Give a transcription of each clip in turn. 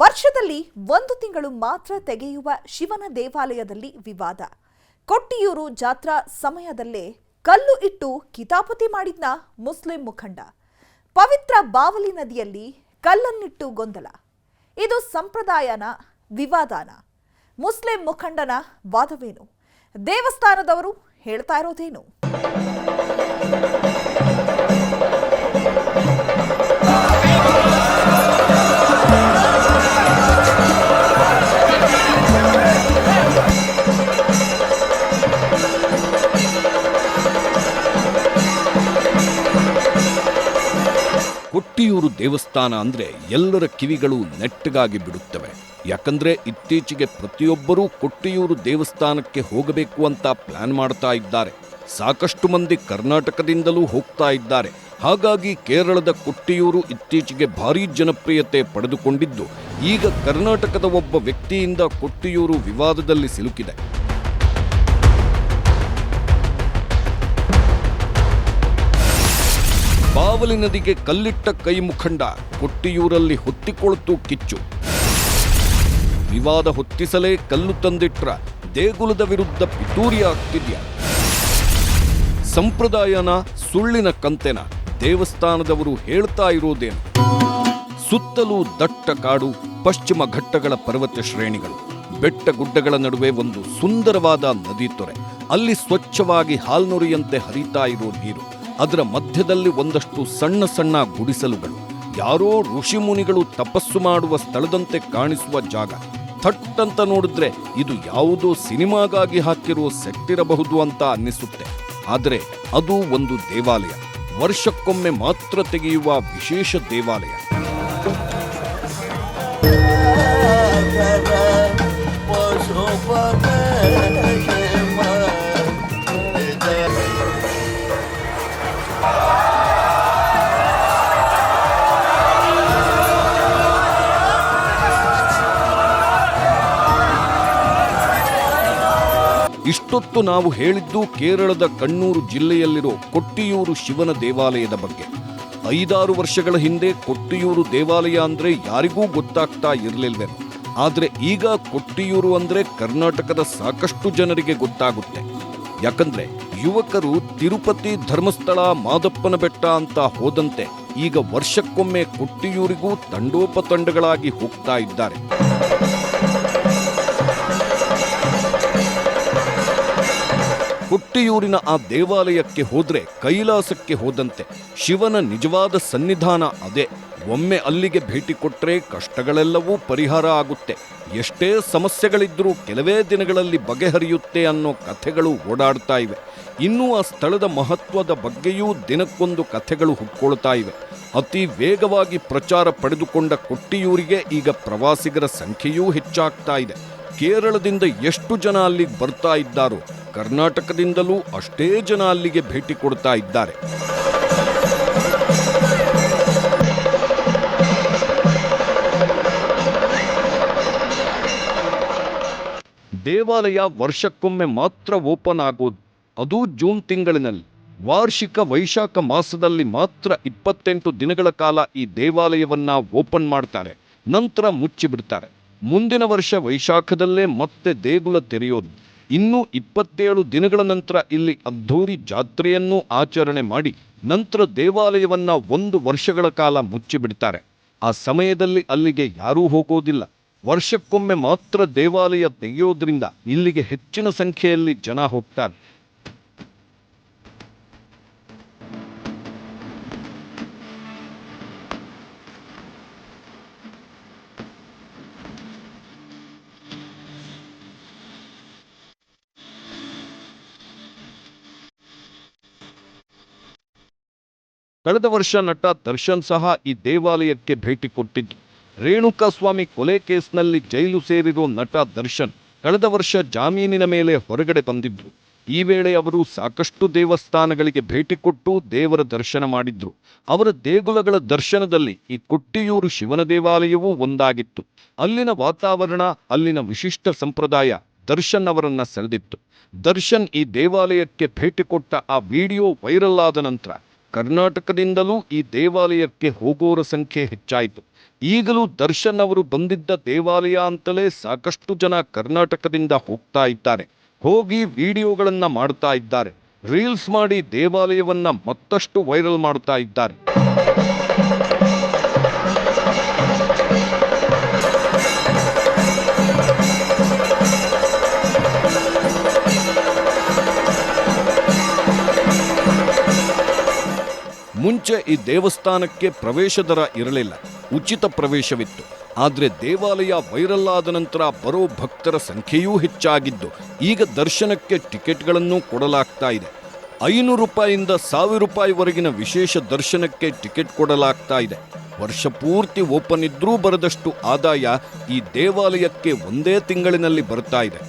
ವರ್ಷದಲ್ಲಿ 1 ತಿಂಗಳು ಮಾತ್ರ ತೆಗೆಯುವ ಶಿವನ ದೇವಾಲಯದಲ್ಲಿ ವಿವಾದ. ಕೊಟ್ಟಿಯೂರು ಜಾತ್ರಾ ಸಮಯದಲ್ಲೇ ಕಲ್ಲು ಇಟ್ಟು ಕಿತಾಪತಿ ಮಾಡಿದ್ನ ಮುಸ್ಲಿಂ ಮುಖಂಡ. ಪವಿತ್ರ ಬಾವಲಿ ನದಿಯಲ್ಲಿ ಕಲ್ಲನ್ನಿಟ್ಟು ಗೊಂದಲ. ಇದು ಸಂಪ್ರದಾಯನ ವಿವಾದನ? ಮುಸ್ಲಿಂ ಮುಖಂಡನ ವಾದವೇನು? ದೇವಸ್ಥಾನದವರು ಹೇಳ್ತಾ ಇರೋದೇನು? ಕೊಟ್ಟಿಯೂರು ದೇವಸ್ಥಾನ ಅಂದ್ರೆ ಎಲ್ಲರ ಕಿವಿಗಳು ನೆಟ್ಟಗಾಗಿ ಬಿಡುತ್ತವೆ. ಯಾಕಂದ್ರೆ ಇತ್ತೀಚೆಗೆ ಪ್ರತಿಯೊಬ್ಬರೂ ಕೊಟ್ಟಿಯೂರು ದೇವಸ್ಥಾನಕ್ಕೆ ಹೋಗಬೇಕು ಅಂತ ಪ್ಲಾನ್ ಮಾಡ್ತಾ ಇದ್ದಾರೆ. ಸಾಕಷ್ಟು ಮಂದಿ ಕರ್ನಾಟಕದಿಂದಲೂ ಹೋಗ್ತಾ ಇದ್ದಾರೆ. ಹಾಗಾಗಿ ಕೇರಳದ ಕೊಟ್ಟಿಯೂರು ಇತ್ತೀಚೆಗೆ ಭಾರೀ ಜನಪ್ರಿಯತೆ ಪಡೆದುಕೊಂಡಿದ್ದು, ಈಗ ಕರ್ನಾಟಕದ ಒಬ್ಬ ವ್ಯಕ್ತಿಯಿಂದ ಕೊಟ್ಟಿಯೂರು ವಿವಾದದಲ್ಲಿ ಸಿಲುಕಿದೆ. ಬಾವಲಿ ನದಿಗೆ ಕಲ್ಲಿಟ್ಟ ಕೈ ಮುಖಂಡ ಕೊಟ್ಟಿಯೂರಲ್ಲಿ ಹೊತ್ತಿಕೊಳ್ತು ಕಿಚ್ಚು. ವಿವಾದ ಹೊತ್ತಿಸಲೇ ಕಲ್ಲು ತಂದಿಟ್ರ ದೇಗುಲದ ವಿರುದ್ಧ ಪಿತೂರಿ ಆಗ್ತಿದ್ಯಾ? ಸಂಪ್ರದಾಯನ ಸುಳ್ಳಿನ ಕಂತೆನ? ದೇವಸ್ಥಾನದವರು ಹೇಳ್ತಾ ಇರೋದೇನು? ಸುತ್ತಲೂ ದಟ್ಟ ಕಾಡು, ಪಶ್ಚಿಮ ಘಟ್ಟಗಳ ಪರ್ವತ ಶ್ರೇಣಿಗಳು, ಬೆಟ್ಟ ಗುಡ್ಡಗಳ ನಡುವೆ ಒಂದು ಸುಂದರವಾದ ನದಿ ತೊರೆ. ಅಲ್ಲಿ ಸ್ವಚ್ಛವಾಗಿ ಹಾಲ್ನೊರೆಯಂತೆ ಹರಿತಾ ಇರೋ ನೀರು. ಅದರ ಮಧ್ಯದಲ್ಲಿ ಒಂದಷ್ಟು ಸಣ್ಣ ಸಣ್ಣ ಗುಡಿಸಲುಗಳು. ಯಾರೋ ಋಷಿಮುನಿಗಳು ತಪಸ್ಸು ಮಾಡುವ ಸ್ಥಳದಂತೆ ಕಾಣಿಸುವ ಜಾಗ. ಥಟ್ಟಂತ ನೋಡಿದ್ರೆ ಇದು ಯಾವುದೋ ಸಿನಿಮಾಗಾಗಿ ಹಾಕಿರೋ ಸೆಟ್ ಇರಬಹುದು ಅಂತ ಅನ್ನಿಸುತ್ತೆ. ಆದರೆ ಅದು ಒಂದು ದೇವಾಲಯ. ವರ್ಷಕ್ಕೊಮ್ಮೆ ಮಾತ್ರ ತೆಗೆಯುವ ವಿಶೇಷ ದೇವಾಲಯ. ಇಷ್ಟೊತ್ತು ನಾವು ಹೇಳಿದ್ದು ಕೇರಳದ ಕಣ್ಣೂರು ಜಿಲ್ಲೆಯಲ್ಲಿರೋ ಕೊಟ್ಟಿಯೂರು ಶಿವನ ದೇವಾಲಯದ ಬಗ್ಗೆ. 5-6 ವರ್ಷಗಳ ಹಿಂದೆ ಕೊಟ್ಟಿಯೂರು ದೇವಾಲಯ ಅಂದ್ರೆ ಯಾರಿಗೂ ಗೊತ್ತಾಗ್ತಾ ಇರಲಿಲ್ವೇನೋ. ಆದ್ರೆ ಈಗ ಕೊಟ್ಟಿಯೂರು ಅಂದ್ರೆ ಕರ್ನಾಟಕದ ಸಾಕಷ್ಟು ಜನರಿಗೆ ಗೊತ್ತಾಗುತ್ತೆ. ಯಾಕಂದ್ರೆ ಯುವಕರು ತಿರುಪತಿ, ಧರ್ಮಸ್ಥಳ, ಮಾದಪ್ಪನ ಬೆಟ್ಟ ಅಂತ ಹೋದಂತೆ ಈಗ ವರ್ಷಕ್ಕೊಮ್ಮೆ ಕೊಟ್ಟಿಯೂರಿಗೂ ತಂಡೋಪತಂಡಗಳಾಗಿ ಹೋಗ್ತಾ ಇದ್ದಾರೆ. ಕೊಟ್ಟಿಯೂರಿನ ಆ ದೇವಾಲಯಕ್ಕೆ ಹೋದ್ರೆ ಕೈಲಾಸಕ್ಕೆ ಹೋದಂತೆ. ಶಿವನ ನಿಜವಾದ ಸನ್ನಿಧಾನ ಅದೇ. ಒಮ್ಮೆ ಅಲ್ಲಿಗೆ ಭೇಟಿ ಕೊಟ್ರೆ ಕಷ್ಟಗಳೆಲ್ಲವೂ ಪರಿಹಾರ ಆಗುತ್ತೆ. ಎಷ್ಟೇ ಸಮಸ್ಯೆಗಳಿದ್ರೂ ಕೆಲವೇ ದಿನಗಳಲ್ಲಿ ಬಗೆಹರಿಯುತ್ತೆ ಅನ್ನೋ ಕಥೆಗಳು ಓಡಾಡ್ತಾ ಇವೆ. ಇನ್ನೂ ಆ ಸ್ಥಳದ ಮಹತ್ವದ ಬಗ್ಗೆಯೂ ದಿನಕ್ಕೊಂದು ಕಥೆಗಳು ಹುಟ್ಕೊಳ್ತಾ ಇವೆ. ಅತಿ ವೇಗವಾಗಿ ಪ್ರಚಾರ ಪಡೆದುಕೊಂಡ ಕೊಟ್ಟಿಯೂರಿಗೆ ಈಗ ಪ್ರವಾಸಿಗರ ಸಂಖ್ಯೆಯೂ ಹೆಚ್ಚಾಗ್ತಾ ಇದೆ. ಕೇರಳದಿಂದ ಎಷ್ಟು ಜನ ಅಲ್ಲಿಗೆ ಬರ್ತಾ ಇದ್ದಾರೋ, ಕರ್ನಾಟಕದಿಂದಲೂ ಅಷ್ಟೇ ಜನ ಅಲ್ಲಿಗೆ ಭೇಟಿ ಕೊಡ್ತಾ ಇದ್ದಾರೆ. ದೇವಾಲಯ ವರ್ಷಕ್ಕೊಮ್ಮೆ ಮಾತ್ರ ಓಪನ್ ಆಗೋದು, ಅದು ಜೂನ್ ತಿಂಗಳಿನಲ್ಲಿ. ವಾರ್ಷಿಕ ವೈಶಾಖ ಮಾಸದಲ್ಲಿ ಮಾತ್ರ 28 ದಿನಗಳ ಕಾಲ ಈ ದೇವಾಲಯವನ್ನ ಓಪನ್ ಮಾಡ್ತಾರೆ. ನಂತರ ಮುಚ್ಚಿಬಿಡ್ತಾರೆ. ಮುಂದಿನ ವರ್ಷ ವೈಶಾಖದಲ್ಲೇ ಮತ್ತೆ ದೇಗುಲ ತೆರೆಯೋದು. ಇನ್ನು 27 ದಿನಗಳ ನಂತರ ಇಲ್ಲಿ ಅದ್ಧೂರಿ ಜಾತ್ರೆಯನ್ನು ಆಚರಣೆ ಮಾಡಿ ನಂತರ ದೇವಾಲಯವನ್ನ 1 ವರ್ಷಗಳ ಕಾಲ ಮುಚ್ಚಿಬಿಡ್ತಾರೆ. ಆ ಸಮಯದಲ್ಲಿ ಅಲ್ಲಿಗೆ ಯಾರೂ ಹೋಗೋದಿಲ್ಲ. ವರ್ಷಕ್ಕೊಮ್ಮೆ ಮಾತ್ರ ದೇವಾಲಯ ತೆಗೆಯೋದ್ರಿಂದ ಇಲ್ಲಿಗೆ ಹೆಚ್ಚಿನ ಸಂಖ್ಯೆಯಲ್ಲಿ ಜನ ಹೋಗ್ತಾರೆ. ಕಳೆದ ವರ್ಷ ನಟ ದರ್ಶನ್ ಸಹ ಈ ದೇವಾಲಯಕ್ಕೆ ಭೇಟಿ ಕೊಟ್ಟಿದ್ದು. ರೇಣುಕಾಸ್ವಾಮಿ ಕೊಲೆ ಕೇಸ್ನಲ್ಲಿ ಜೈಲು ಸೇರಿರೋ ನಟ ದರ್ಶನ್ ಕಳೆದ ವರ್ಷ ಜಾಮೀನಿನ ಮೇಲೆ ಹೊರಗಡೆ ಬಂದಿದ್ರು. ಈ ವೇಳೆ ಅವರು ಸಾಕಷ್ಟು ದೇವಸ್ಥಾನಗಳಿಗೆ ಭೇಟಿ ಕೊಟ್ಟು ದೇವರ ದರ್ಶನ ಮಾಡಿದ್ರು. ಅವರ ದೇಗುಲಗಳ ದರ್ಶನದಲ್ಲಿ ಈ ಕೊಟ್ಟಿಯೂರು ಶಿವನ ದೇವಾಲಯವೂ ಒಂದಾಗಿತ್ತು. ಅಲ್ಲಿನ ವಾತಾವರಣ, ಅಲ್ಲಿನ ವಿಶಿಷ್ಟ ಸಂಪ್ರದಾಯ ದರ್ಶನ್ ಅವರನ್ನ ಸೆಳೆದಿತ್ತು. ದರ್ಶನ್ ಈ ದೇವಾಲಯಕ್ಕೆ ಭೇಟಿ ಕೊಟ್ಟ ಆ ವಿಡಿಯೋ ವೈರಲ್ ಆದ ನಂತರ ಕರ್ನಾಟಕದಿಂದಲೂ ಈ ದೇವಾಲಯಕ್ಕೆ ಹೋಗೋರ ಸಂಖ್ಯೆ ಹೆಚ್ಚಾಯಿತು. ಈಗಲೂ ದರ್ಶನ್ ಅವರು ಬಂದಿದ್ದ ದೇವಾಲಯ ಅಂತಲೇ ಸಾಕಷ್ಟು ಜನ ಕರ್ನಾಟಕದಿಂದ ಹೋಗ್ತಾ ಇದ್ದಾರೆ. ಹೋಗಿ ವಿಡಿಯೋಗಳನ್ನ ಮಾಡ್ತಾ ಇದ್ದಾರೆ. ರೀಲ್ಸ್ ಮಾಡಿ ದೇವಾಲಯವನ್ನ ಮತ್ತಷ್ಟು ವೈರಲ್ ಮಾಡ್ತಾ ಇದ್ದಾರೆ. ಮುಂಚೆ ಈ ದೇವಸ್ಥಾನಕ್ಕೆ ಪ್ರವೇಶ ದರ ಇರಲಿಲ್ಲ, ಉಚಿತ ಪ್ರವೇಶವಿತ್ತು. ಆದರೆ ದೇವಾಲಯ ವೈರಲ್ ಆದ ನಂತರ ಬರೋ ಭಕ್ತರ ಸಂಖ್ಯೆಯೂ ಹೆಚ್ಚಾಗಿದ್ದು ಈಗ ದರ್ಶನಕ್ಕೆ ಟಿಕೆಟ್ಗಳನ್ನು ಕೊಡಲಾಗ್ತಾ ಇದೆ. 500 ರೂಪಾಯಿಯಿಂದ 1000 ರೂಪಾಯಿವರೆಗಿನ ವಿಶೇಷ ದರ್ಶನಕ್ಕೆ ಟಿಕೆಟ್ ಕೊಡಲಾಗ್ತಾ ಇದೆ. ವರ್ಷ ಪೂರ್ತಿ ಓಪನ್ ಇದ್ರೂ ಬರದಷ್ಟು ಆದಾಯ ಈ ದೇವಾಲಯಕ್ಕೆ ಒಂದೇ ತಿಂಗಳಿನಲ್ಲಿ ಬರ್ತಾ ಇದೆ.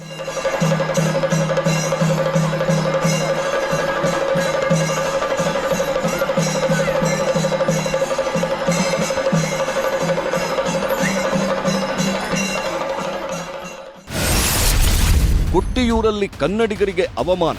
ಕೊಟ್ಟಿಯೂರಲ್ಲಿ ಕನ್ನಡಿಗರಿಗೆ ಅವಮಾನ.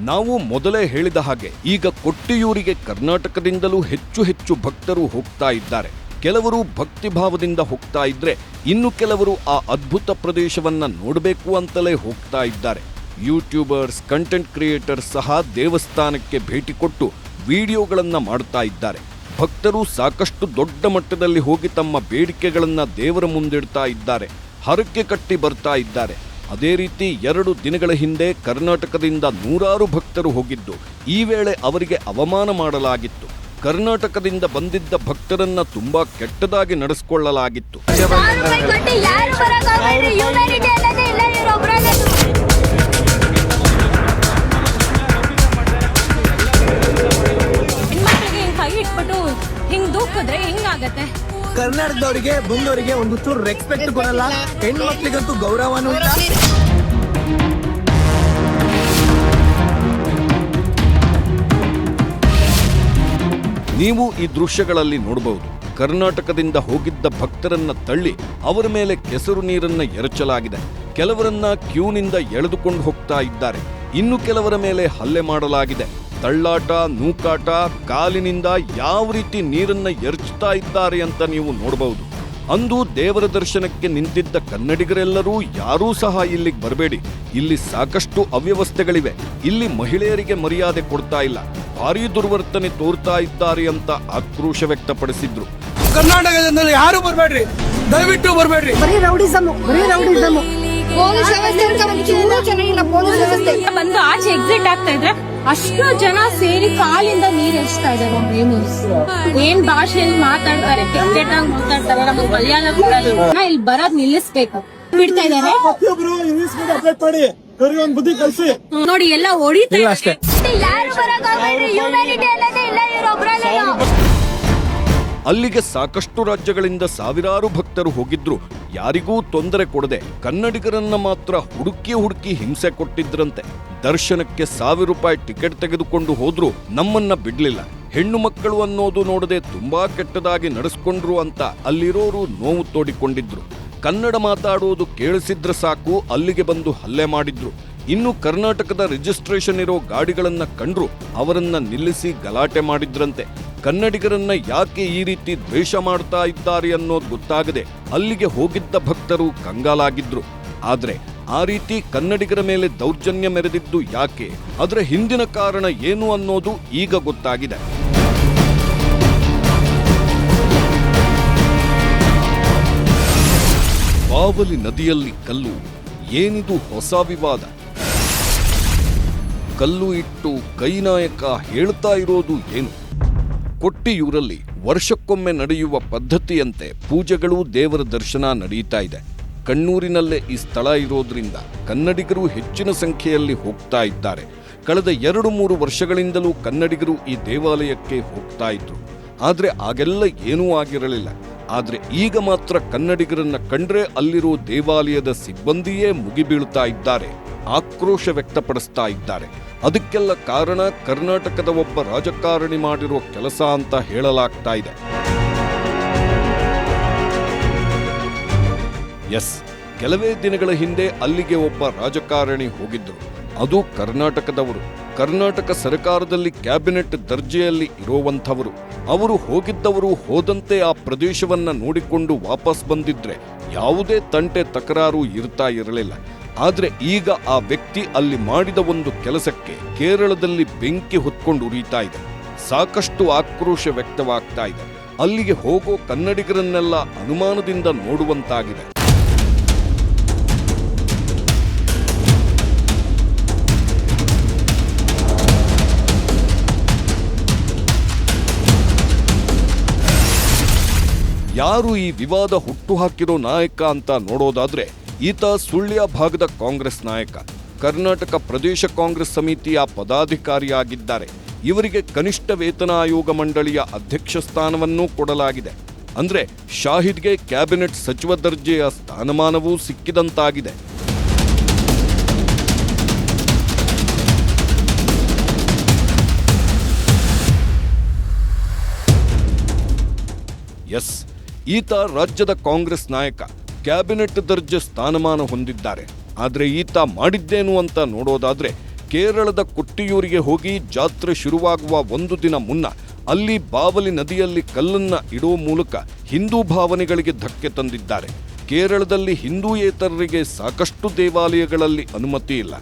ನಾವು ಮೊದಲೇ ಹೇಳಿದ ಹಾಗೆ ಈಗ ಕೊಟ್ಟಿಯೂರಿಗೆ ಕರ್ನಾಟಕದಿಂದಲೂ ಹೆಚ್ಚು ಭಕ್ತರು ಹೋಗ್ತಾ ಇದ್ದಾರೆ. ಕೆಲವರು ಭಕ್ತಿಭಾವದಿಂದ ಹೋಗ್ತಾ ಇದ್ರೆ, ಇನ್ನು ಕೆಲವರು ಆ ಅದ್ಭುತ ಪ್ರದೇಶವನ್ನ ನೋಡಬೇಕು ಅಂತಲೇ ಹೋಗ್ತಾ ಇದ್ದಾರೆ. ಯೂಟ್ಯೂಬರ್ಸ್, ಕಂಟೆಂಟ್ ಕ್ರಿಯೇಟರ್ಸ್ ಸಹ ದೇವಸ್ಥಾನಕ್ಕೆ ಭೇಟಿ ಕೊಟ್ಟು ವಿಡಿಯೋಗಳನ್ನ ಮಾಡ್ತಾ ಇದ್ದಾರೆ. ಭಕ್ತರು ಸಾಕಷ್ಟು ದೊಡ್ಡ ಮಟ್ಟದಲ್ಲಿ ಹೋಗಿ ತಮ್ಮ ಬೇಡಿಕೆಗಳನ್ನ ದೇವರ ಮುಂದಿಡ್ತಾ ಇದ್ದಾರೆ, ಹರಕೆ ಕಟ್ಟಿ ಬರ್ತಾ ಇದ್ದಾರೆ. ಅದೇ ರೀತಿ 2 ದಿನಗಳ ಹಿಂದೆ ಕರ್ನಾಟಕದಿಂದ 100 ಭಕ್ತರು ಹೋಗಿದ್ದು, ಈ ವೇಳೆ ಅವರಿಗೆ ಅವಮಾನ ಮಾಡಲಾಗಿತ್ತು. ಕರ್ನಾಟಕದಿಂದ ಬಂದಿದ್ದ ಭಕ್ತರನ್ನ ತುಂಬಾ ಕೆಟ್ಟದಾಗಿ ನಡೆಸಿಕೊಳ್ಳಲಾಗಿತ್ತು. ಕರ್ನಾಟಕದವರಿಗೆ ಬಂದವರಿಗೆ ಒಂದು ಚೂರು ರೆಸ್ಪೆಕ್ಟ್ ಕೊಡಲ್ಲ, ಹೆಣ್ಮಕ್ಳಿಗಂತೂ ಗೌರವನೂ ಇಲ್ಲ. ನೀವು ಈ ದೃಶ್ಯಗಳಲ್ಲಿ ನೋಡಬಹುದು. ಕರ್ನಾಟಕದಿಂದ ಹೋಗಿದ್ದ ಭಕ್ತರನ್ನ ತಳ್ಳಿ ಅವರ ಮೇಲೆ ಕೆಸರು ನೀರನ್ನ ಎರಚಲಾಗಿದೆ. ಕೆಲವರನ್ನ ಕ್ಯೂನಿಂದ ಎಳೆದುಕೊಂಡು ಹೋಗ್ತಾ ಇದ್ದಾರೆ. ಇನ್ನು ಕೆಲವರ ಮೇಲೆ ಹಲ್ಲೆ ಮಾಡಲಾಗಿದೆ. ತಳ್ಳಾಟ, ನೂಕಾಟ, ಕಾಲಿನಿಂದ ಯಾವ ರೀತಿ ನೀರನ್ನ ಎರಚ್ತಾ ಇದ್ದಾರೆ ಅಂತ ನೀವು ನೋಡಬಹುದು. ಅಂದು ದೇವರ ದರ್ಶನಕ್ಕೆ ನಿಂತಿದ್ದ ಕನ್ನಡಿಗರೆಲ್ಲರೂ ಯಾರೂ ಸಹ ಇಲ್ಲಿಗೆ ಬರಬೇಡಿ, ಇಲ್ಲಿ ಸಾಕಷ್ಟು ಅವ್ಯವಸ್ಥೆಗಳಿವೆ, ಇಲ್ಲಿ ಮಹಿಳೆಯರಿಗೆ ಮರ್ಯಾದೆ ಕೊಡ್ತಾ ಇಲ್ಲ, ಭಾರೀ ದುರ್ವರ್ತನೆ ತೋರ್ತಾ ಇದ್ದಾರೆ ಅಂತ ಆಕ್ರೋಶ ವ್ಯಕ್ತಪಡಿಸಿದ್ರು. ಕರ್ನಾಟಕದಲ್ಲಿ ಯಾರು ಬರಬೇಡ್ರಿ, ದಯವಿಟ್ಟು ಬರಬೇಡ್ರಿ. ಬಂದು ಆಚೆ ಎಕ್ಸಿಟ್ ಆಗ್ತಾ ಇದ್ರೆ ಅಷ್ಟು ಜನ ಸೇರಿ ಕಾಲಿಂದ ನೀರ್ ಎಚ್ತಾ ಇದ್ದಾರೆ. ಏನ್ ಭಾಷೆಯಲ್ಲಿ ಮಾತಾಡ್ತಾರೆ, ಕೆಟ್ಟದಾಗಿ ಮಾತಾಡ್ತಾರೆ, ನಮ್ಗೆ ಮಲಯಾಳ ಇಲ್ಲಿ ಬರೋದ್ ನಿಲ್ಲಿಸ್ಬೇಕು. ಬಿಡ್ತಾ ಇದಾರೆ ನೋಡಿ, ಎಲ್ಲ ಹೊಡಿತಾ ಅಷ್ಟೇ. ಅಲ್ಲಿಗೆ ಸಾಕಷ್ಟು ರಾಜ್ಯಗಳಿಂದ ಸಾವಿರಾರು ಭಕ್ತರು ಹೋಗಿದ್ರು. ಯಾರಿಗೂ ತೊಂದರೆ ಕೊಡದೆ ಕನ್ನಡಿಗರನ್ನ ಮಾತ್ರ ಹುಡುಕಿ ಹಿಂಸೆ ಕೊಟ್ಟಿದ್ರಂತೆ. ದರ್ಶನಕ್ಕೆ 1000 ರೂಪಾಯಿ ಟಿಕೆಟ್ ತೆಗೆದುಕೊಂಡು ಹೋದ್ರು, ನಮ್ಮನ್ನ ಬಿಡ್ಲಿಲ್ಲ. ಹೆಣ್ಣು ಮಕ್ಕಳು ಅನ್ನೋದು ನೋಡದೆ ತುಂಬಾ ಕೆಟ್ಟದಾಗಿ ನಡೆಸ್ಕೊಂಡ್ರು ಅಂತ ಅಲ್ಲಿರೋರು ನೋವು ತೋಡಿಕೊಂಡಿದ್ರು. ಕನ್ನಡ ಮಾತಾಡೋದು ಕೇಳಿಸಿದ್ರೆ ಸಾಕು ಅಲ್ಲಿಗೆ ಬಂದು ಹಲ್ಲೆ ಮಾಡಿದ್ರು. ಇನ್ನು ಕರ್ನಾಟಕದ ರಿಜಿಸ್ಟ್ರೇಷನ್ ಇರೋ ಗಾಡಿಗಳನ್ನ ಕಂಡ್ರು ಅವರನ್ನ ನಿಲ್ಲಿಸಿ ಗಲಾಟೆ ಮಾಡಿದ್ರಂತೆ. ಕನ್ನಡಿಗರನ್ನ ಯಾಕೆ ಈ ರೀತಿ ದ್ವೇಷ ಮಾಡ್ತಾ ಇದ್ದಾರೆ ಅನ್ನೋದು ಗೊತ್ತಾಗದೆ ಅಲ್ಲಿಗೆ ಹೋಗಿದ್ದ ಭಕ್ತರು ಕಂಗಾಲಾಗಿದ್ರು. ಆದ್ರೆ ಆ ರೀತಿ ಕನ್ನಡಿಗರ ಮೇಲೆ ದೌರ್ಜನ್ಯ ಮೆರೆದಿದ್ದು ಯಾಕೆ, ಅದರ ಹಿಂದಿನ ಕಾರಣ ಏನು ಅನ್ನೋದು ಈಗ ಗೊತ್ತಾಗಿದೆ. ಬಾವಲಿ ನದಿಯಲ್ಲಿ ಕಲ್ಲು, ಏನಿದು ಹೊಸ ವಿವಾದ? ಕಲ್ಲು ಇಟ್ಟು ಕೈನಾಯಕ ಹೇಳ್ತಾ ಇರೋದು ಏನು? ಕೊಟ್ಟಿಯೂರಲ್ಲಿ ವರ್ಷಕ್ಕೊಮ್ಮೆ ನಡೆಯುವ ಪದ್ಧತಿಯಂತೆ ಪೂಜೆಗಳು, ದೇವರ ದರ್ಶನ ನಡೆಯುತ್ತಾ ಇದೆ. ಕಣ್ಣೂರಿನಲ್ಲೇ ಈ ಸ್ಥಳ ಇರೋದ್ರಿಂದ ಕನ್ನಡಿಗರು ಹೆಚ್ಚಿನ ಸಂಖ್ಯೆಯಲ್ಲಿ ಹೋಗ್ತಾ ಇದ್ದಾರೆ. ಕಳೆದ 2-3 ವರ್ಷಗಳಿಂದಲೂ ಕನ್ನಡಿಗರು ಈ ದೇವಾಲಯಕ್ಕೆ ಹೋಗ್ತಾ ಇದ್ರು. ಆದ್ರೆ ಆಗೆಲ್ಲ ಏನೂ ಆಗಿರಲಿಲ್ಲ. ಆದ್ರೆ ಈಗ ಮಾತ್ರ ಕನ್ನಡಿಗರನ್ನ ಕಂಡ್ರೆ ಅಲ್ಲಿರೋ ದೇವಾಲಯದ ಸಿಬ್ಬಂದಿಯೇ ಮುಗಿಬೀಳ್ತಾ ಇದ್ದಾರೆ, ಆಕ್ರೋಶ ವ್ಯಕ್ತಪಡಿಸ್ತಾ ಇದ್ದಾರೆ. ಅದಕ್ಕೆಲ್ಲ ಕಾರಣ ಕರ್ನಾಟಕದ ಒಬ್ಬ ರಾಜಕಾರಣಿ ಮಾಡಿರೋ ಕೆಲಸ ಅಂತ ಹೇಳಲಾಗ್ತಾ ಇದೆ. ಎಸ್, ಕೆಲವೇ ದಿನಗಳ ಹಿಂದೆ ಅಲ್ಲಿಗೆ ಒಬ್ಬ ರಾಜಕಾರಣಿ ಹೋಗಿದ್ರು. ಅದು ಕರ್ನಾಟಕದವರು. ಕರ್ನಾಟಕ ಸರ್ಕಾರದಲ್ಲಿ ಕ್ಯಾಬಿನೆಟ್ ದರ್ಜೆಯಲ್ಲಿ ಇರುವಂಥವರು. ಅವರು ಹೋಗಿದ್ದವರು ಹೋದಂತೆ ಆ ಪ್ರದೇಶವನ್ನ ನೋಡಿಕೊಂಡು ವಾಪಸ್ ಬಂದಿದ್ರೆ ಯಾವುದೇ ತಂಟೆ ತಕರಾರು ಇರ್ತಾ ಇರಲಿಲ್ಲ. ಆದ್ರೆ ಈಗ ಆ ವ್ಯಕ್ತಿ ಅಲ್ಲಿ ಮಾಡಿದ ಒಂದು ಕೆಲಸಕ್ಕೆ ಕೇರಳದಲ್ಲಿ ಬೆಂಕಿ ಹೊತ್ಕೊಂಡು ಉರಿತಾ ಇದೆ. ಸಾಕಷ್ಟು ಆಕ್ರೋಶ ವ್ಯಕ್ತವಾಗ್ತಾ ಇದೆ. ಅಲ್ಲಿಗೆ ಹೋಗೋ ಕನ್ನಡಿಗರನ್ನೆಲ್ಲ ಅನುಮಾನದಿಂದ ನೋಡುವಂತಾಗಿದೆ. ಯಾರು ಈ ವಿವಾದ ಹುಟ್ಟುಹಾಕಿರೋ ನಾಯಕ ಅಂತ ನೋಡೋದಾದ್ರೆ ಈತ ಸುಳ್ಯ ಭಾಗದ ಕಾಂಗ್ರೆಸ್ ನಾಯಕ. ಕರ್ನಾಟಕ ಪ್ರದೇಶ ಕಾಂಗ್ರೆಸ್ ಸಮಿತಿಯ ಪದಾಧಿಕಾರಿಯಾಗಿದ್ದಾರೆ. ಇವರಿಗೆ ಕನಿಷ್ಠ ವೇತನ ಆಯೋಗ ಮಂಡಳಿಯ ಅಧ್ಯಕ್ಷ ಸ್ಥಾನವನ್ನೂ ಕೊಡಲಾಗಿದೆ. ಅಂದ್ರೆ ಶಾಹಿದ್ಗೆ ಕ್ಯಾಬಿನೆಟ್ ಸಚಿವ ದರ್ಜೆಯ ಸ್ಥಾನಮಾನವೂ ಸಿಕ್ಕಿದಂತಾಗಿದೆ. ಎಸ್, ಈತ ರಾಜ್ಯದ ಕಾಂಗ್ರೆಸ್ ನಾಯಕ, ಕ್ಯಾಬಿನೆಟ್ ದರ್ಜೆ ಸ್ಥಾನಮಾನ ಹೊಂದಿದ್ದಾರೆ. ಆದರೆ ಈತ ಮಾಡಿದ್ದೇನು ಅಂತ ನೋಡೋದಾದ್ರೆ ಕೇರಳದ ಕೊಟ್ಟಿಯೂರಿಗೆ ಹೋಗಿ ಜಾತ್ರೆ ಶುರುವಾಗುವ ಒಂದು ದಿನ ಮುನ್ನ ಅಲ್ಲಿ ಬಾವಲಿ ನದಿಯಲ್ಲಿ ಕಲ್ಲನ್ನ ಇಡೋ ಮೂಲಕ ಹಿಂದೂ ಭಾವನೆಗಳಿಗೆ ಧಕ್ಕೆ ತಂದಿದ್ದಾರೆ. ಕೇರಳದಲ್ಲಿ ಹಿಂದೂಯೇತರರಿಗೆ ಸಾಕಷ್ಟು ದೇವಾಲಯಗಳಲ್ಲಿ ಅನುಮತಿ ಇಲ್ಲ.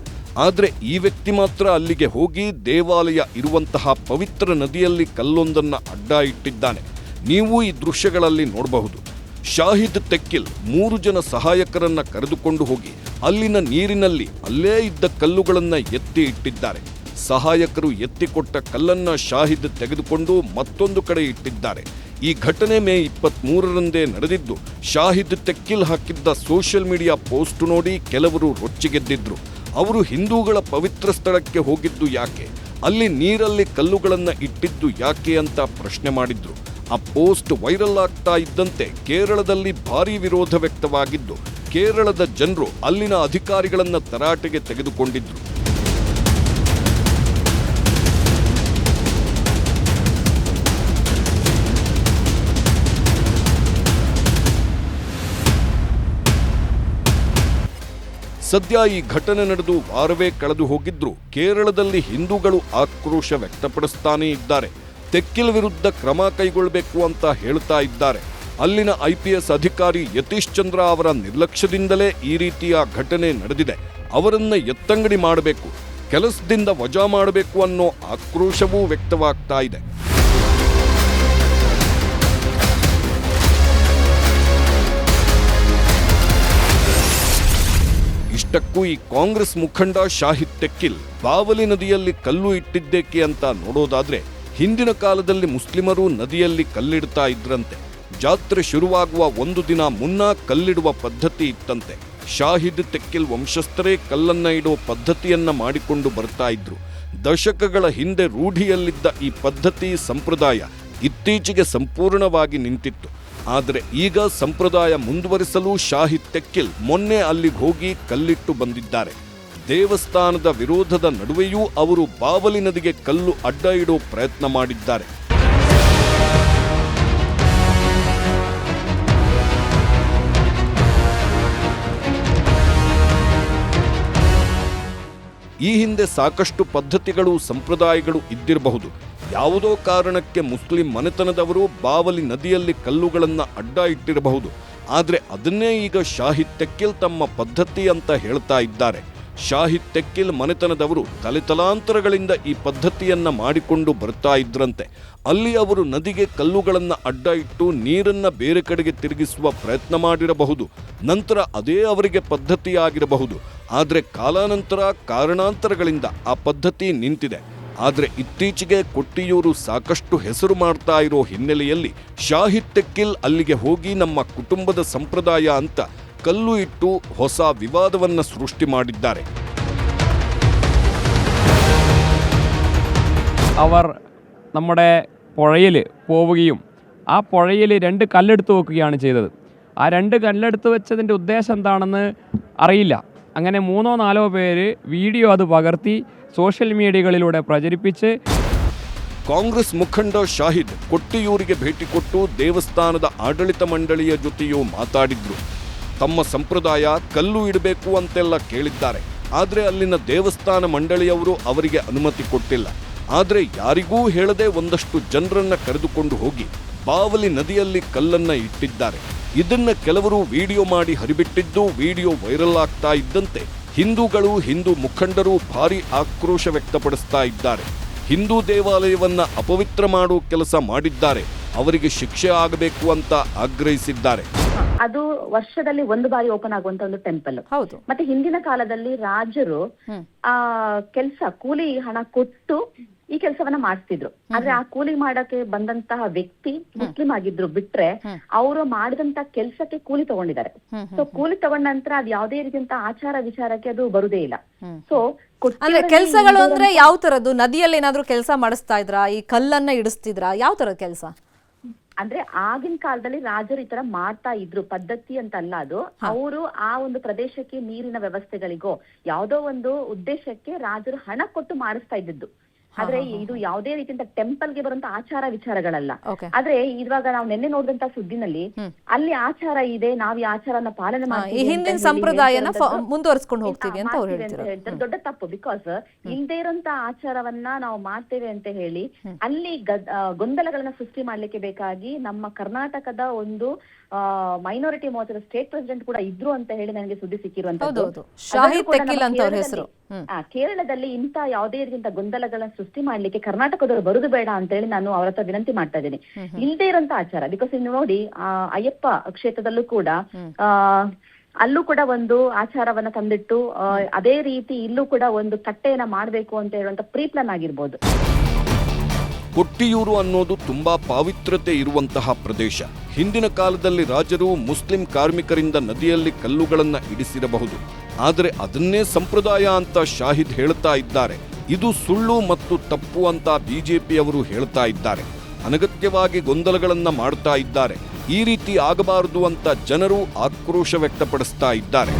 ಆದರೆ ಈ ವ್ಯಕ್ತಿ ಮಾತ್ರ ಅಲ್ಲಿಗೆ ಹೋಗಿ ದೇವಾಲಯ ಇರುವಂತಹ ಪವಿತ್ರ ನದಿಯಲ್ಲಿ ಕಲ್ಲೊಂದನ್ನ ಅಡ್ಡ ಇಟ್ಟಿದ್ದಾನೆ. ನೀವು ಈ ದೃಶ್ಯಗಳಲ್ಲಿ ನೋಡಬಹುದು. ಶಾಹಿದ್ ತೆಕ್ಕಿಲ್ 3 ಜನ ಸಹಾಯಕರನ್ನ ಕರೆದುಕೊಂಡು ಹೋಗಿ ಅಲ್ಲಿನ ನೀರಿನಲ್ಲಿ ಅಲ್ಲೇ ಇದ್ದ ಕಲ್ಲುಗಳನ್ನ ಎತ್ತಿ ಇಟ್ಟಿದ್ದಾರೆ. ಸಹಾಯಕರು ಎತ್ತಿಕೊಟ್ಟ ಕಲ್ಲನ್ನ ಶಾಹಿದ್ ತೆಗೆದುಕೊಂಡು ಮತ್ತೊಂದು ಕಡೆ ಇಟ್ಟಿದ್ದಾರೆ. ಈ ಘಟನೆ ಮೇ 23ರಂದೇ ನಡೆದಿದ್ದು. ಶಾಹಿದ್ ತೆಕ್ಕಿಲ್ ಹಾಕಿದ್ದ ಸೋಷಿಯಲ್ ಮೀಡಿಯಾ ಪೋಸ್ಟ್ ನೋಡಿ ಕೆಲವರು ರೊಚ್ಚಿಗೆದ್ದಿದ್ರು. ಅವರು ಹಿಂದೂಗಳ ಪವಿತ್ರ ಸ್ಥಳಕ್ಕೆ ಹೋಗಿದ್ದು ಯಾಕೆ, ಅಲ್ಲಿ ನೀರಲ್ಲಿ ಕಲ್ಲುಗಳನ್ನ ಇಟ್ಟಿದ್ದು ಯಾಕೆ ಅಂತ ಪ್ರಶ್ನೆ ಮಾಡಿದ್ರು. ಆ ಪೋಸ್ಟ್ ವೈರಲ್ ಆಗ್ತಾ ಇದ್ದಂತೆ ಕೇರಳದಲ್ಲಿ ಭಾರೀ ವಿರೋಧ ವ್ಯಕ್ತವಾಗಿದ್ದು ಕೇರಳದ ಜನರು ಅಲ್ಲಿನ ಅಧಿಕಾರಿಗಳನ್ನ ತರಾಟೆಗೆ ತೆಗೆದುಕೊಂಡಿದ್ರು. ಸದ್ಯ ಈ ಘಟನೆ ನಡೆದು ವಾರವೇ ಕಳೆದು ಹೋಗಿದ್ರು ಕೇರಳದಲ್ಲಿ ಹಿಂದೂಗಳು ಆಕ್ರೋಶ ವ್ಯಕ್ತಪಡಿಸ್ತಾನೇ ಇದ್ದಾರೆ. ತೆಕ್ಕಿಲ್ ವಿರುದ್ಧ ಕ್ರಮ ಕೈಗೊಳ್ಳಬೇಕು ಅಂತ ಹೇಳ್ತಾ ಇದ್ದಾರೆ. ಅಲ್ಲಿನ IPS ಅಧಿಕಾರಿ ಯತೀಶ್ ಚಂದ್ರ ಅವರ ನಿರ್ಲಕ್ಷ್ಯದಿಂದಲೇ ಈ ರೀತಿಯ ಘಟನೆ ನಡೆದಿದೆ. ಅವರನ್ನ ಎತ್ತಂಗಡಿ ಮಾಡಬೇಕು, ಕೆಲಸದಿಂದ ವಜಾ ಮಾಡಬೇಕು ಅನ್ನೋ ಆಕ್ರೋಶವೂ ವ್ಯಕ್ತವಾಗ್ತಾ ಇದೆ. ಇಷ್ಟಕ್ಕೂ ಈ ಕಾಂಗ್ರೆಸ್ ಮುಖಂಡ ಶಾಹಿದ್ ತೆಕ್ಕಿಲ್ ಬಾವಲಿ ನದಿಯಲ್ಲಿ ಕಲ್ಲು ಇಟ್ಟಿದ್ದೇಕೆ ಅಂತ ನೋಡೋದಾದ್ರೆ ಹಿಂದಿನ ಕಾಲದಲ್ಲಿ ಮುಸ್ಲಿಮರು ನದಿಯಲ್ಲಿ ಕಲ್ಲಿಡ್ತಾ ಇದ್ರಂತೆ. ಜಾತ್ರೆ ಶುರುವಾಗುವ ಒಂದು ದಿನ ಮುನ್ನ ಕಲ್ಲಿಡುವ ಪದ್ಧತಿ ಇತ್ತಂತೆ. ಶಾಹಿದ್ ತೆಕ್ಕಿಲ್ ವಂಶಸ್ಥರೇ ಕಲ್ಲನ್ನ ಇಡೋ ಪದ್ಧತಿಯನ್ನ ಮಾಡಿಕೊಂಡು ಬರ್ತಾ ಇದ್ರು. ದಶಕಗಳ ಹಿಂದೆ ರೂಢಿಯಲ್ಲಿದ್ದ ಈ ಪದ್ಧತಿ ಸಂಪ್ರದಾಯ ಇತ್ತೀಚೆಗೆ ಸಂಪೂರ್ಣವಾಗಿ ನಿಂತಿತ್ತು. ಆದರೆ ಈಗ ಸಂಪ್ರದಾಯ ಮುಂದುವರಿಸಲು ಶಾಹಿದ್ ತೆಕ್ಕಿಲ್ ಮೊನ್ನೆ ಅಲ್ಲಿಗೆ ಹೋಗಿ ಕಲ್ಲಿಟ್ಟು ಬಂದಿದ್ದಾರೆ. ದೇವಸ್ಥಾನದ ವಿರೋಧದ ನಡುವೆಯೂ ಅವರು ಬಾವಲಿ ನದಿಗೆ ಕಲ್ಲು ಅಡ್ಡ ಇಡೋ ಪ್ರಯತ್ನ ಮಾಡಿದ್ದಾರೆ. ಈ ಹಿಂದೆ ಸಾಕಷ್ಟು ಪದ್ಧತಿಗಳು ಸಂಪ್ರದಾಯಗಳು ಇದ್ದಿರಬಹುದು. ಯಾವುದೋ ಕಾರಣಕ್ಕೆ ಮುಸ್ಲಿಂ ಮನೆತನದವರು ಬಾವಲಿ ನದಿಯಲ್ಲಿ ಕಲ್ಲುಗಳನ್ನು ಅಡ್ಡ ಇಟ್ಟಿರಬಹುದು. ಆದರೆ ಅದನ್ನೇ ಈಗ ಶಾಹಿದ್ ತೆಕ್ಕಿಲ್ ತಮ್ಮ ಪದ್ಧತಿ ಅಂತ ಹೇಳ್ತಾ ಇದ್ದಾರೆ. ಶಾಹಿದ್ ತೆಕ್ಕಿಲ್ ಮನೆತನದವರು ತಲೆತಲಾಂತರಗಳಿಂದ ಈ ಪದ್ಧತಿಯನ್ನ ಮಾಡಿಕೊಂಡು ಬರ್ತಾ ಇದ್ರಂತೆ. ಅಲ್ಲಿ ಅವರು ನದಿಗೆ ಕಲ್ಲುಗಳನ್ನು ಅಡ್ಡ ಇಟ್ಟು ನೀರನ್ನ ಬೇರೆ ಕಡೆಗೆ ತಿರುಗಿಸುವ ಪ್ರಯತ್ನ ಮಾಡಿರಬಹುದು. ನಂತರ ಅದೇ ಅವರಿಗೆ ಪದ್ಧತಿಯಾಗಿರಬಹುದು. ಆದರೆ ಕಾಲಾನಂತರ ಕಾರಣಾಂತರಗಳಿಂದ ಆ ಪದ್ಧತಿ ನಿಂತಿದೆ. ಆದರೆ ಇತ್ತೀಚೆಗೆ ಕೊಟ್ಟಿಯೂರು ಸಾಕಷ್ಟು ಹೆಸರು ಮಾಡ್ತಾ ಇರೋ ಹಿನ್ನೆಲೆಯಲ್ಲಿ ಶಾಹಿದ್ ತೆಕ್ಕಿಲ್ ಅಲ್ಲಿಗೆ ಹೋಗಿ ನಮ್ಮ ಕುಟುಂಬದ ಸಂಪ್ರದಾಯ ಅಂತ കല്ലു ഇട്ടു ಹೊಸ ವಿವಾದವನ್ನು ಸೃಷ್ಟಿ ಮಾಡಿದ್ದಾರೆ. അവർ നമ്മുടെ പുഴയിൽ പോവുകയും ആ പുഴയിൽ 2 കല്ലെടുത്ത് വെക്കുകയാണ് ചെയ്തത്. ആ 2 കല്ലെടുത്ത് വെച്ചതിൻ്റെ ഉദ്ദേശം എന്താണെന്ന് അറിയില്ല. അങ്ങനെ 3-4 പേര് വീഡിയോ അത് പകർത്തി ಸೋಷಿಯಲ್ ಮೀಡಿಯಾಗಳಿಲೂടെ ಪ್ರಚರಿಪಿಸಿ ಕಾಂಗ್ರೆಸ್ ಮುಖಂಡ ಶಾಹಿದ್ ಕೊಟ್ಟಿಯೂರಿಗೆ ಭೇಟಿ ಕೊಟ್ಟು ದೇವಸ್ಥಾನದ ಆಡಳಿತ ಮಂಡಳಿಯ ಜೊತೆಯೂ ಮಾತಾಡಿದ್ರು. ತಮ್ಮ ಸಂಪ್ರದಾಯ ಕಲ್ಲು ಇಡಬೇಕು ಅಂತೆಲ್ಲ ಕೇಳಿದ್ದಾರೆ. ಆದರೆ ಅಲ್ಲಿನ ದೇವಸ್ಥಾನ ಮಂಡಳಿಯವರು ಅವರಿಗೆ ಅನುಮತಿ ಕೊಟ್ಟಿಲ್ಲ. ಆದರೆ ಯಾರಿಗೂ ಹೇಳದೆ ಒಂದಷ್ಟು ಜನರನ್ನ ಕರೆದುಕೊಂಡು ಹೋಗಿ ಬಾವಲಿ ನದಿಯಲ್ಲಿ ಕಲ್ಲನ್ನ ಇಟ್ಟಿದ್ದಾರೆ. ಇದನ್ನ ಕೆಲವರು ವಿಡಿಯೋ ಮಾಡಿ ಹರಿಬಿಟ್ಟಿದ್ದು ವಿಡಿಯೋ ವೈರಲ್ ಆಗ್ತಾ ಇದ್ದಂತೆ ಹಿಂದೂಗಳು, ಹಿಂದೂ ಮುಖಂಡರು ಭಾರಿ ಆಕ್ರೋಶ ವ್ಯಕ್ತಪಡಿಸ್ತಾ ಇದ್ದಾರೆ. ಹಿಂದೂ ದೇವಾಲಯವನ್ನ ಅಪವಿತ್ರ ಮಾಡುವ ಕೆಲಸ ಮಾಡಿದ್ದಾರೆ, ಅವರಿಗೆ ಶಿಕ್ಷೆ ಆಗಬೇಕು ಅಂತ ಆಗ್ರಹಿಸಿದ್ದಾರೆ. ಅದು ವರ್ಷದಲ್ಲಿ ಒಂದು ಬಾರಿ ಓಪನ್ ಆಗುವಂತ ಒಂದು ಟೆಂಪಲ್. ಹೌದು. ಮತ್ತೆ ಹಿಂದಿನ ಕಾಲದಲ್ಲಿ ರಾಜರು ಆ ಕೂಲಿ ಹಣ ಕೊಟ್ಟು ಈ ಕೆಲಸವನ್ನ ಮಾಡಿಸ್ತಿದ್ರು. ಆದ್ರೆ ಆ ಕೂಲಿ ಮಾಡಕ್ಕೆ ಬಂದಂತಹ ವ್ಯಕ್ತಿ ಮುಸ್ಲಿಂ ಆಗಿದ್ರು ಬಿಟ್ರೆ ಅವರು ಮಾಡಿದಂತ ಕೆಲಸಕ್ಕೆ ಕೂಲಿ ತಗೊಂಡಿದ್ದಾರೆ. ಸೊ ಕೂಲಿ ತಗೊಂಡ ನಂತರ ಅದು ಯಾವುದೇ ರೀತಿಯಂತ ಆಚಾರ ವಿಚಾರಕ್ಕೆ ಅದು ಬರುದೇ ಇಲ್ಲ. ಸೊ ಅಂದ್ರೆ ಕೆಲ್ಸಗಳು ಅಂದ್ರೆ ಯಾವ ತರದ್ದು? ನದಿಯಲ್ಲಿ ಏನಾದ್ರು ಕೆಲಸ ಮಾಡಿಸ್ತಾ ಇದ್ರಾ? ಈ ಕಲ್ಲನ್ನ ಇಡಿಸ್ತಿದ್ರಾ? ಯಾವ ತರದ ಕೆಲಸ? ಅಂದ್ರೆ ಆಗಿನ ಕಾಲದಲ್ಲಿ ರಾಜರು ಈ ತರ ಮಾಡ್ತಾ ಇದ್ರು, ಪದ್ಧತಿ ಅಂತ ಅಲ್ಲ ಅದು. ಅವರು ಆ ಒಂದು ಪ್ರದೇಶಕ್ಕೆ ನೀರಿನ ವ್ಯವಸ್ಥೆಗಳಿಗೋ ಯಾವುದೋ ಒಂದು ಉದ್ದೇಶಕ್ಕೆ ರಾಜರು ಹಣ ಕೊಟ್ಟು ಮಾಡಿಸ್ತಾ ಇದ್ದದ್ದು. ಆದ್ರೆ ಇದು ಯಾವುದೇ ರೀತಿಯಿಂದ ಟೆಂಪಲ್ ಗೆ ಬರುವಂತ ಆಚಾರ ವಿಚಾರಗಳಲ್ಲ. ಆದ್ರೆ ಇವಾಗ ನಾವು ನಿನ್ನೆ ನೋಡಿದಂತ ಸುದ್ದಿನಲ್ಲಿ ಅಲ್ಲಿ ಆಚಾರ ಇದೆ, ನಾವ್ ಈ ಆಚಾರನ ಪಾಲನೆ ಮಾಡ್ತೀವಿ, ಹಿಂದಿನ ಸಂಪ್ರದಾಯನ ಮುಂದುವರಿಸ್ಕೊಂಡು ಹೋಗ್ತೀವಿ ಅಂತ ಅವ್ರು ಹೇಳ್ತಾರೆ. ದೊಡ್ಡ ತಪ್ಪು. ಬಿಕಾಸ್ ಇಲ್ದೇ ಇರೋಂತ ಆಚಾರವನ್ನ ನಾವು ಮಾಡ್ತೇವೆ ಅಂತ ಹೇಳಿ ಅಲ್ಲಿ ಗೊಂದಲಗಳನ್ನ ಸೃಷ್ಟಿ ಮಾಡ್ಲಿಕ್ಕೆ ಬೇಕಾಗಿ ನಮ್ಮ ಕರ್ನಾಟಕದ ಒಂದು ಮೈನಾರಿಟಿ ಮೋರ್ಚಾದ ಸ್ಟೇಟ್ ಪ್ರೆಸಿಡೆಂಟ್ ಕೂಡ ಇದ್ರು ಅಂತ ಹೇಳಿ ನನಗೆ ಸುದ್ದಿ ಸಿಕ್ಕಿರುವಂತದ್ದು. ಕೇರಳದಲ್ಲಿ ಇಂತ ಯಾವುದೇ ರೀತಿಯ ಗೊಂದಲಗಳನ್ನ ಸೃಷ್ಟಿ ಮಾಡ್ಲಿಕ್ಕೆ ಕರ್ನಾಟಕದವರು ಬರುದು ಬೇಡ ಅಂತ ಹೇಳಿ ನಾನು ಅವರ ಹತ್ರ ವಿನಂತಿ ಮಾಡ್ತಾ ಇದ್ದೀನಿ. ಇಲ್ದೇ ಇರೋಂತ ಆಚಾರ. ಬಿಕಾಸ್ ಇನ್ನು ನೋಡಿ ಅಯ್ಯಪ್ಪ ಕ್ಷೇತ್ರದಲ್ಲೂ ಕೂಡ ಅಲ್ಲೂ ಕೂಡ ಒಂದು ಆಚಾರವನ್ನ ತಂದಿಟ್ಟು ಅದೇ ರೀತಿ ಇಲ್ಲೂ ಕೂಡ ಒಂದು ಕಟ್ಟೆಯನ್ನ ಮಾಡ್ಬೇಕು ಅಂತ ಹೇಳುವಂತ ಪ್ರೀ ಪ್ಲಾನ್ ಆಗಿರ್ಬೋದು. ಕೊಟ್ಟಿಯೂರು ಅನ್ನೋದು ತುಂಬಾ ಪಾವಿತ್ರತೆ ಇರುವಂತಹ ಪ್ರದೇಶ. ಹಿಂದಿನ ಕಾಲದಲ್ಲಿ ರಾಜರು ಮುಸ್ಲಿಂ ಕಾರ್ಮಿಕರಿಂದ ನದಿಯಲ್ಲಿ ಕಲ್ಲುಗಳನ್ನ ಇಡಿಸಿರಬಹುದು, ಆದರೆ ಅದನ್ನೇ ಸಂಪ್ರದಾಯ ಅಂತ ಶಾಹಿದ್ ಹೇಳ್ತಾ ಇದ್ದಾರೆ. ಇದು ಸುಳ್ಳು ಮತ್ತು ತಪ್ಪು ಅಂತ ಬಿಜೆಪಿಯವರು ಹೇಳ್ತಾ ಇದ್ದಾರೆ. ಅನಗತ್ಯವಾಗಿ ಗೊಂದಲಗಳನ್ನ ಮಾಡ್ತಾ ಇದ್ದಾರೆ. ಈ ರೀತಿ ಆಗಬಾರದು ಅಂತ ಜನರು ಆಕ್ರೋಶ ವ್ಯಕ್ತಪಡಿಸ್ತಾ ಇದ್ದಾರೆ.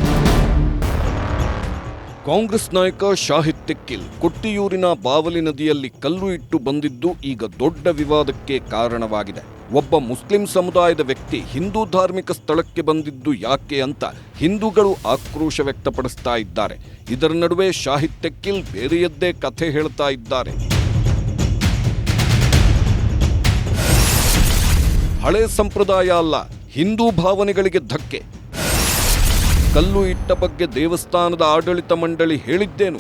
ಕಾಂಗ್ರೆಸ್ ನಾಯಕ ಶಾಹಿದ್ ತೆಕ್ಕಿಲ್ ಕೊಟ್ಟಿಯೂರಿನ ಬಾವಲಿ ನದಿಯಲ್ಲಿ ಕಲ್ಲು ಇಟ್ಟು ಬಂದಿದ್ದು ಈಗ ದೊಡ್ಡ ವಿವಾದಕ್ಕೆ ಕಾರಣವಾಗಿದೆ. ಒಬ್ಬ ಮುಸ್ಲಿಂ ಸಮುದಾಯದ ವ್ಯಕ್ತಿ ಹಿಂದೂ ಧಾರ್ಮಿಕ ಸ್ಥಳಕ್ಕೆ ಬಂದಿದ್ದು ಯಾಕೆ ಅಂತ ಹಿಂದೂಗಳು ಆಕ್ರೋಶ ವ್ಯಕ್ತಪಡಿಸ್ತಾ ಇದ್ದಾರೆ. ಇದರ ನಡುವೆ ಶಾಹಿದ್ ತೆಕ್ಕಿಲ್ ಬೇರೆಯದ್ದೇ ಕಥೆ ಹೇಳ್ತಾ ಇದ್ದಾರೆ. ಹಳೆ ಸಂಪ್ರದಾಯ ಅಲ್ಲ, ಹಿಂದೂ ಭಾವನೆಗಳಿಗೆ ಧಕ್ಕೆ. ಕಲ್ಲು ಇಟ್ಟ ಬಗ್ಗೆ ದೇವಸ್ಥಾನದ ಆಡಳಿತ ಮಂಡಳಿ ಹೇಳಿದ್ದೇನು?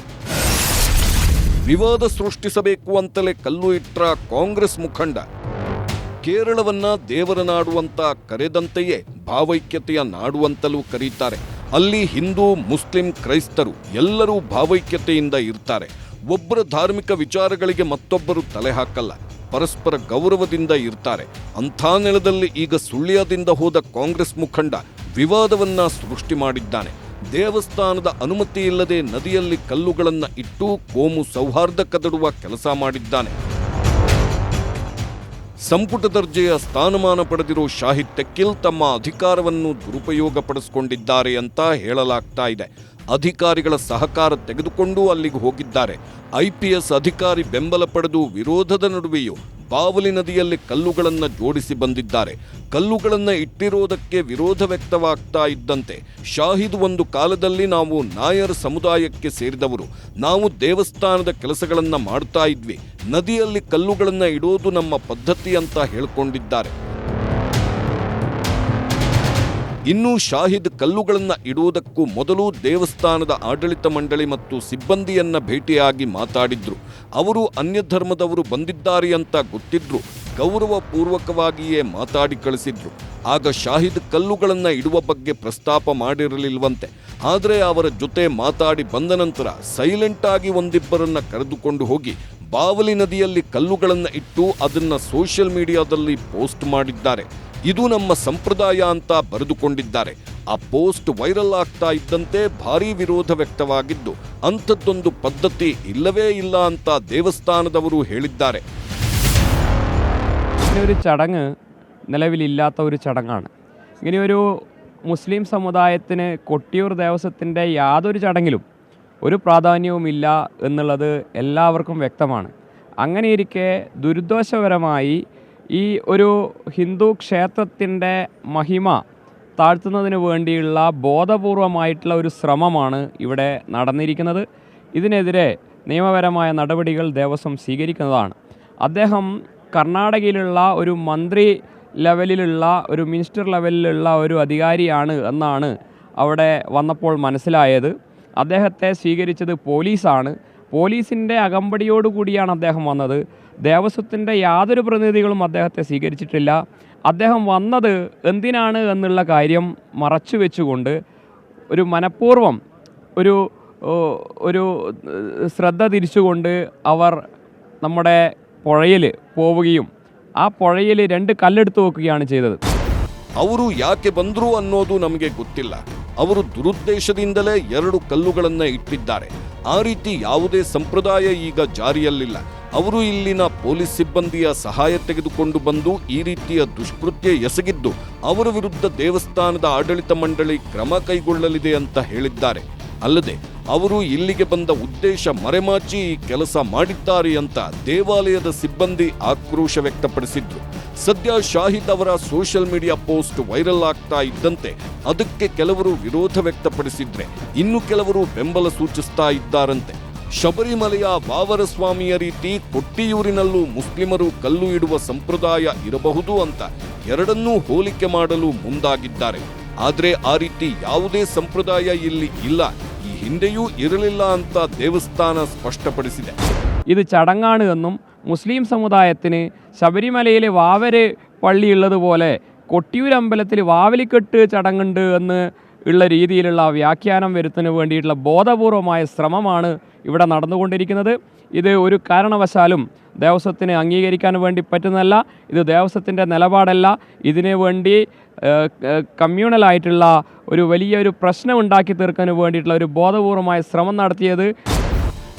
ವಿವಾದ ಸೃಷ್ಟಿಸಬೇಕು ಅಂತಲೇ ಕಲ್ಲು ಇಟ್ರ ಕಾಂಗ್ರೆಸ್ ಮುಖಂಡ. ಕೇರಳವನ್ನ ದೇವರ ನಾಡು ಅಂತ ಕರೆದಂತೆಯೇ ಭಾವೈಕ್ಯತೆಯ ನಾಡು ಅಂತಲೂ ಕರೀತಾರೆ. ಅಲ್ಲಿ ಹಿಂದೂ, ಮುಸ್ಲಿಂ, ಕ್ರೈಸ್ತರು ಎಲ್ಲರೂ ಭಾವೈಕ್ಯತೆಯಿಂದ ಇರ್ತಾರೆ. ಒಬ್ಬರ ಧಾರ್ಮಿಕ ವಿಚಾರಗಳಿಗೆ ಮತ್ತೊಬ್ಬರು ತಲೆ ಹಾಕಲ್ಲ, ಪರಸ್ಪರ ಗೌರವದಿಂದ ಇರ್ತಾರೆ. ಅಂಥ ನೆಲದಲ್ಲಿ ಈಗ ಸುಳ್ಯದಿಂದ ಹೋದ ಕಾಂಗ್ರೆಸ್ ಮುಖಂಡ ವಿವಾದವನ್ನ ಸೃಷ್ಟಿ ಮಾಡಿದ್ದಾನೆ. ದೇವಸ್ಥಾನದ ಅನುಮತಿ ಇಲ್ಲದೆ ನದಿಯಲ್ಲಿ ಕಲ್ಲುಗಳನ್ನ ಇಟ್ಟು ಕೋಮು ಸೌಹಾರ್ದ ಕದಡುವ ಕೆಲಸ ಮಾಡಿದ್ದಾನೆ. ಸಂಪುಟ ದರ್ಜೆಯ ಸ್ಥಾನಮಾನ ಪಡೆದಿರೋ ಶಾಹಿದ್ ತೆಕ್ಕಿಲ್ ತಮ್ಮ ಅಧಿಕಾರವನ್ನು ದುರುಪಯೋಗಪಡಿಸಿಕೊಂಡಿದ್ದಾರೆ ಅಂತ ಹೇಳಲಾಗ್ತಾ ಇದೆ. ಅಧಿಕಾರಿಗಳ ಸಹಕಾರ ತೆಗೆದುಕೊಂಡು ಅಲ್ಲಿಗೆ ಹೋಗಿದ್ದಾರೆ. IPS ಅಧಿಕಾರಿ ಬೆಂಬಲ ಪಡೆದು ವಿರೋಧದ ನಡುವೆಯೂ ಬಾವಲಿ ನದಿಯಲ್ಲಿ ಕಲ್ಲುಗಳನ್ನು ಜೋಡಿಸಿ ಬಂದಿದ್ದಾರೆ. ಕಲ್ಲುಗಳನ್ನು ಇಟ್ಟಿರೋದಕ್ಕೆ ವಿರೋಧ ವ್ಯಕ್ತವಾಗ್ತಾ ಇದ್ದಂತೆ ಶಾಹಿದ್ ಒಂದು ಕಾಲದಲ್ಲಿ ನಾವು ನಾಯರ್ ಸಮುದಾಯಕ್ಕೆ ಸೇರಿದವರು, ನಾವು ದೇವಸ್ಥಾನದ ಕೆಲಸಗಳನ್ನು ಮಾಡ್ತಾ ಇದ್ವಿ, ನದಿಯಲ್ಲಿ ಕಲ್ಲುಗಳನ್ನು ಇಡೋದು ನಮ್ಮ ಪದ್ಧತಿ ಅಂತ ಹೇಳ್ಕೊಂಡಿದ್ದಾರೆ. ಇನ್ನು ಶಾಹಿದ್ ಕಲ್ಲುಗಳನ್ನು ಇಡುವುದಕ್ಕೂ ಮೊದಲು ದೇವಸ್ಥಾನದ ಆಡಳಿತ ಮಂಡಳಿ ಮತ್ತು ಸಿಬ್ಬಂದಿಯನ್ನ ಭೇಟಿಯಾಗಿ ಮಾತಾಡಿದ್ರು. ಅವರು ಅನ್ಯ ಧರ್ಮದವರು ಬಂದಿದ್ದಾರೆ ಅಂತ ಗೊತ್ತಿದ್ರು, ಗೌರವಪೂರ್ವಕವಾಗಿಯೇ ಮಾತಾಡಿ ಕಳಿಸಿದ್ರು. ಆಗ ಶಾಹಿದ್ ಕಲ್ಲುಗಳನ್ನ ಇಡುವ ಬಗ್ಗೆ ಪ್ರಸ್ತಾಪ ಮಾಡಿರಲಿಲ್ವಂತೆ. ಆದರೆ ಅವರ ಜೊತೆ ಮಾತಾಡಿ ಬಂದ ನಂತರ ಸೈಲೆಂಟ್ ಆಗಿ ಒಂದಿಬ್ಬರನ್ನ ಕರೆದುಕೊಂಡು ಹೋಗಿ ಬಾವಲಿ ನದಿಯಲ್ಲಿ ಕಲ್ಲುಗಳನ್ನ ಇಟ್ಟು ಅದನ್ನ ಸೋಷಿಯಲ್ ಮೀಡಿಯಾದಲ್ಲಿ ಪೋಸ್ಟ್ ಮಾಡಿದ್ದಾರೆ. ಇದು ನಮ್ಮ ಸಂಪ್ರದಾಯ ಅಂತ ಬರೆದುಕೊಂಡಿದ್ದಾರೆ. ಆ ಪೋಸ್ಟ್ ವೈರಲ್ ಆಗ್ತಾ ಇದ್ದಂತೆ ಭಾರೀ ವಿರೋಧ ವ್ಯಕ್ತವಾಗಿದ್ದು, ಅಂಥದ್ದೊಂದು ಪದ್ಧತಿ ഇല്ലവേ ഇല്ല ಅಂತ ದೇವಸ್ಥಾನದವರು ಹೇಳಿದ್ದಾರೆ. ഒരു ചടങ്ങ് നിലവിലില്ലാത്ത ഒരു ചടങ്ങാണ്. ഇങ്ങനെയൊരു മുസ്ലിം സമുദായത്തിന് കൊട്ടിയൂർ ദേവസ്വത്തിൻ്റെ യാതൊരു ചടങ്ങിലും ഒരു പ്രാധാന്യവുമില്ല എന്നുള്ളത് എല്ലാവർക്കും വ്യക്തമാണ്. അങ്ങനെയിരിക്കെ ദുരുദ്ദേശപരമായി ഈ ഒരു ഹിന്ദു ക്ഷേത്രത്തിൻ്റെ മഹിമ താഴ്ത്തുന്നതിന് വേണ്ടിയുള്ള ബോധപൂർവമായിട്ടുള്ള ഒരു ശ്രമമാണ് ഇവിടെ നടന്നിരിക്കുന്നത്. ഇതിനെതിരെ നിയമപരമായ നടപടികൾ ദേവസ്വം സ്വീകരിക്കുന്നതാണ്. അദ്ദേഹം കർണാടകയിലുള്ള ഒരു മന്ത്രി ലെവലിലുള്ള ഒരു മിനിസ്റ്റർ ലെവലിലുള്ള ഒരു അധികാരിയാണ് എന്നാണ് അവിടെ വന്നപ്പോൾ മനസ്സിലായത്. അദ്ദേഹത്തെ സ്വീകരിച്ചത് പോലീസാണ്. പോലീസിൻ്റെ അകമ്പടിയോടുകൂടിയാണ് അദ്ദേഹം വന്നത്. ദേവസ്വത്തിൻ്റെ യാതൊരു പ്രതിനിധികളും അദ്ദേഹത്തെ സ്വീകരിച്ചിട്ടില്ല. അദ്ദേഹം വന്നത് എന്തിനാണ് എന്നുള്ള കാര്യം മറച്ചു വെച്ചുകൊണ്ട് ഒരു മനഃപൂർവ്വം ഒരു ശ്രദ്ധ തിരിച്ചുകൊണ്ട് അവർ നമ്മുടെ പുഴയിൽ പോവുകയും ആ പുഴയിൽ 2 കല്ലെടുത്ത് വെക്കുകയാണ് ചെയ്തത്. ಅವರು ಯಾಕೆ ಬಂದ್ರು ಅನ್ನೋದು ನಮಗೆ ಗೊತ್ತಿಲ್ಲ. ಅವರು ದುರುದ್ದೇಶದಿಂದಲೇ 2 ಕಲ್ಲುಗಳನ್ನು ಇಟ್ಟಿದ್ದಾರೆ. ಆ ರೀತಿ ಯಾವುದೇ ಸಂಪ್ರದಾಯ ಈಗ ಜಾರಿಯಲ್ಲಿಲ್ಲ. ಅವರು ಇಲ್ಲಿನ ಪೊಲೀಸ್ ಸಿಬ್ಬಂದಿಯ ಸಹಾಯ ತೆಗೆದುಕೊಂಡು ಬಂದು ಈ ರೀತಿಯ ದುಷ್ಕೃತ್ಯ ಎಸಗಿದ್ದು ಅವರ ವಿರುದ್ಧ ದೇವಸ್ಥಾನದ ಆಡಳಿತ ಮಂಡಳಿ ಕ್ರಮ ಕೈಗೊಳ್ಳಲಿದೆ ಅಂತ ಹೇಳಿದ್ದಾರೆ. ಅಲ್ಲದೆ ಅವರು ಇಲ್ಲಿಗೆ ಬಂದ ಉದ್ದೇಶ ಮರೆಮಾಚಿ ಈ ಕೆಲಸ ಮಾಡಿದ್ದಾರೆ ಅಂತ ದೇವಾಲಯದ ಸಿಬ್ಬಂದಿ ಆಕ್ರೋಶ ವ್ಯಕ್ತಪಡಿಸಿದ್ರು. ಸದ್ಯ ಶಾಹಿದ್ ಅವರ ಸೋಷಿಯಲ್ ಮೀಡಿಯಾ ಪೋಸ್ಟ್ ವೈರಲ್ ಆಗ್ತಾ ಇದ್ದಂತೆ ಅದಕ್ಕೆ ಕೆಲವರು ವಿರೋಧ ವ್ಯಕ್ತಪಡಿಸಿದ್ರೆ ಇನ್ನು ಕೆಲವರು ಬೆಂಬಲ ಸೂಚಿಸ್ತಾ ಇದ್ದಾರಂತೆ. ಶಬರಿಮಲೆಯ ವಾವರಸ್ವಾಮಿಯ ರೀತಿ ಕೊಟ್ಟಿಯೂರಿನಲ್ಲೂ ಮುಸ್ಲಿಮರು ಕಲ್ಲು ಇಡುವ ಸಂಪ್ರದಾಯ ಇರಬಹುದು ಅಂತ ಎರಡನ್ನೂ ಹೋಲಿಕೆ ಮಾಡಲು ಮುಂದಾಗಿದ್ದಾರೆ. ಆದರೆ ಆ ರೀತಿ ಯಾವುದೇ ಸಂಪ್ರದಾಯ ಇಲ್ಲಿ ಇಲ್ಲ, ಈ ಹಿಂದೆಯೂ ಇರಲಿಲ್ಲ ಅಂತ ದೇವಸ್ಥಾನ ಸ್ಪಷ್ಟಪಡಿಸಿದೆ. ഇത് ചടങ്ങാണ് എന്നും മുസ്ലിം സമുദായത്തിന് ശബരിമലയിലെ വാവര് പള്ളിയുള്ളതുപോലെ കൊട്ടിയൂർ അമ്പലത്തിൽ വാവലിക്കെട്ട് ചടങ്ങുണ്ട് എന്ന് ഉള്ള രീതിയിലുള്ള വ്യാഖ്യാനം വരുത്തുന്നതിന് വേണ്ടിയിട്ടുള്ള ബോധപൂർവമായ ശ്രമമാണ് ഇവിടെ നടന്നുകൊണ്ടിരിക്കുന്നത്. ഇത് ഒരു കാരണവശാലും ദേവസ്വത്തിന് അംഗീകരിക്കാൻ വേണ്ടി പറ്റുന്നതല്ല. ഇത് ദേവസ്വത്തിൻ്റെ നിലപാടല്ല. ഇതിനു വേണ്ടി കമ്മ്യൂണലായിട്ടുള്ള ഒരു വലിയൊരു പ്രശ്നം ഉണ്ടാക്കി തീർക്കാൻ വേണ്ടിയിട്ടുള്ള ഒരു ബോധപൂർവമായ ശ്രമം നടത്തിയത്.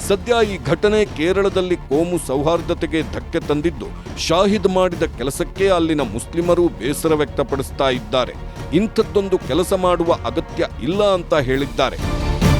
ಸದ್ಯ ಈ ಘಟನೆ ಕೇರಳದಲ್ಲಿ ಕೋಮು ಸೌಹಾರ್ದತೆಗೆ ಧಕ್ಕೆ ತಂದಿದ್ದು ಶಾಹಿದ್ ಮಾಡಿದ ಕೆಲಸಕ್ಕೆ ಅಲ್ಲಿನ ಮುಸ್ಲಿಮರು ಬೇಸರ ವ್ಯಕ್ತಪಡಿಸ್ತಾ ಇದ್ದಾರೆ. ಇಂಥದ್ದೊಂದು ಕೆಲಸ ಮಾಡುವ ಅಗತ್ಯ ಇಲ್ಲ ಅಂತ ಹೇಳಿದ್ದಾರೆ.